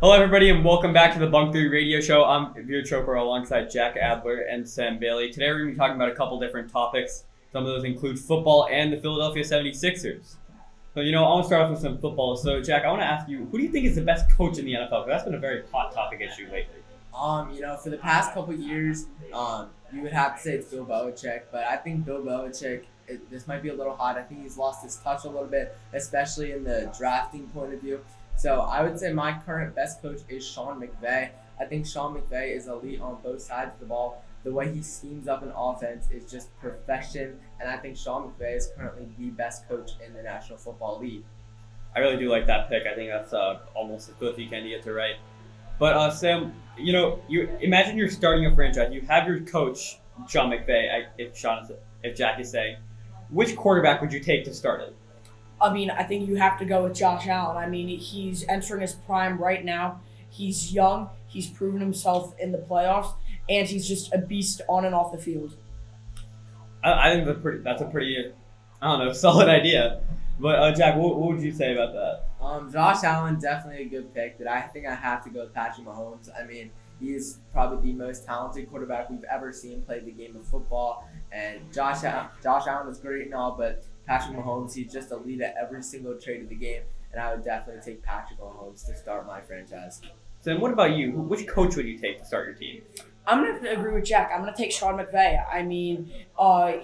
Hello, everybody, and welcome back to the Bunk 3 Radio Show. I'm Veer Chopra alongside Jack Adler and Sam Bailey. Today, we're going to be talking about a couple different topics. Some of those include football and the Philadelphia 76ers. So, I want to start off with some football. So, Jack, I want to ask you, who do you think is the best coach in the NFL? Because that's been a very hot topic issue lately. For the past couple years, you would have to say it's Bill Belichick, but I think Bill Belichick, this might be a little hot. I think he's lost his touch a little bit, especially in the drafting point of view. So I would say my current best coach is Sean McVay. I think Sean McVay is elite on both sides of the ball. The way he schemes up an offense is just perfection, and I think Sean McVay is currently the best coach in the National Football League. I really do like that pick. I think that's almost as good as you can to get to right. But Sam, you imagine you're starting a franchise. You have your coach, Sean McVay. If Jack is saying, which quarterback would you take to start it? I think you have to go with Josh Allen. He's entering his prime right now. He's young. He's proven himself in the playoffs, and he's just a beast on and off the field. I think that's a pretty solid idea. But Jack, what would you say about that? Josh Allen, definitely a good pick, but I think I have to go with Patrick Mahomes. He's probably the most talented quarterback we've ever seen play the game of football. And Josh Allen is great and all, but Patrick Mahomes, he's just a lead at every single trade of the game. And I would definitely take Patrick Mahomes to start my franchise. Sam, what about you? Which coach would you take to start your team? I'm going to agree with Jack. I'm going to take Sean McVay.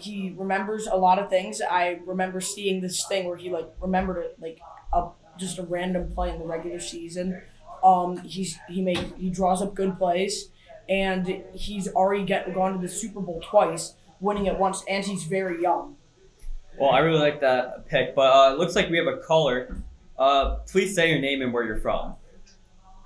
He remembers a lot of things. I remember seeing this thing where he remembered it just a random play in the regular season. He draws up good plays, and he's already gone to the Super Bowl twice, winning it once, and he's very young. Well, I really like that pick, but it looks like we have a caller. Please say your name and where you're from.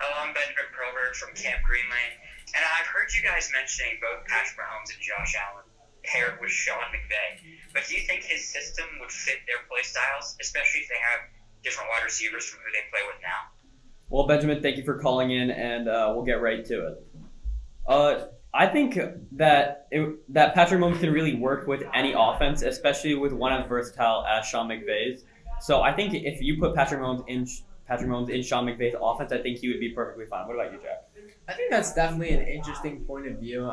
Hello, I'm Benjamin Perlberg from Camp Greenland, and I've heard you guys mentioning both Patrick Mahomes and Josh Allen paired with Sean McVay. But do you think his system would fit their play styles, especially if they have different wide receivers from who they play with now? Well, Benjamin, thank you for calling in, and we'll get right to it. I think that Patrick Mahomes can really work with any offense, especially with one as versatile as Sean McVay's. So I think if you put Patrick Mahomes in Sean McVay's offense, I think he would be perfectly fine. What about you, Jack? I think that's definitely an interesting point of view.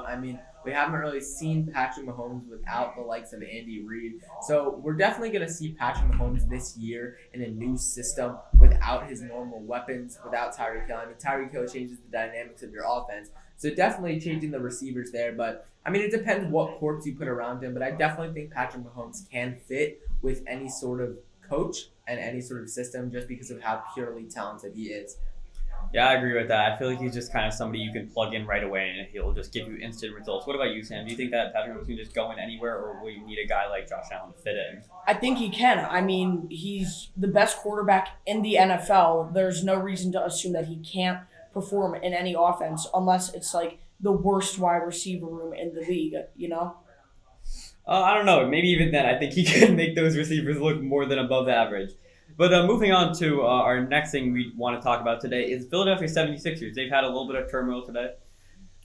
We haven't really seen Patrick Mahomes without the likes of Andy Reid. So we're definitely going to see Patrick Mahomes this year in a new system without his normal weapons, without Tyreek Hill. Tyreek Hill changes the dynamics of your offense. So definitely changing the receivers there. But, it depends what corps you put around him. But I definitely think Patrick Mahomes can fit with any sort of coach and any sort of system just because of how purely talented he is. Yeah, I agree with that. I feel like he's just kind of somebody you can plug in right away and he'll just give you instant results. What about you, Sam? Do you think that Patrick Mahomes can just go in anywhere, or will you need a guy like Josh Allen to fit in? I think he can. He's the best quarterback in the NFL. There's no reason to assume that he can't perform in any offense unless it's the worst wide receiver room in the league, I don't know. Maybe even then, I think he can make those receivers look more than above average. But moving on to our next thing we want to talk about today is Philadelphia 76ers. They've had a little bit of turmoil today.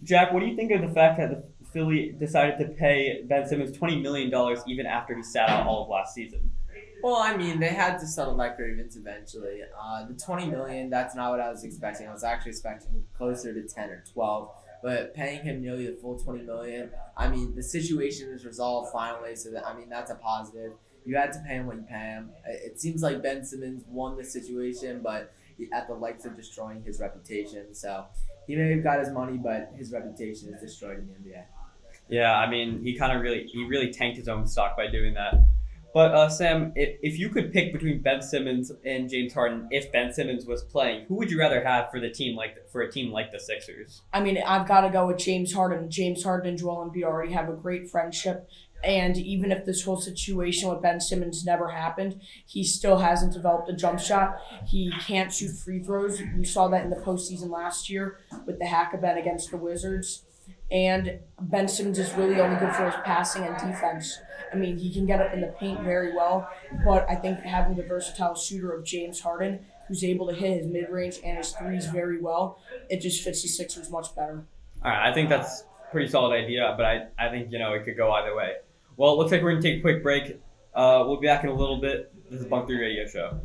Jack, what do you think of the fact that the Philly decided to pay Ben Simmons $20 million even after he sat out all of last season? Well, they had to settle that grievance eventually. The $20 million, that's not what I was expecting. I was actually expecting closer to 10 or 12. But paying him nearly the full $20 million, the situation is resolved finally. So that's a positive. You had to pay him what you pay him. It seems like Ben Simmons won the situation, but at the likes of destroying his reputation. So he may have got his money, but his reputation is destroyed in the NBA. Yeah, he really tanked his own stock by doing that. But Sam, if you could pick between Ben Simmons and James Harden, if Ben Simmons was playing, who would you rather have for a team like the Sixers? I've got to go with James Harden. James Harden and Joel Embiid already have a great friendship. And even if this whole situation with Ben Simmons never happened, he still hasn't developed a jump shot. He can't shoot free throws. We saw that in the postseason last year with the hack-a-bet against the Wizards. And Ben Simmons is really only good for his passing and defense. He can get up in the paint very well, but I think having the versatile shooter of James Harden, who's able to hit his mid-range and his threes very well, it just fits the Sixers much better. All right, I think that's a pretty solid idea, but I think, it could go either way. Well, it looks like we're going to take a quick break. We'll be back in a little bit. This is Bunk 3 Radio Show.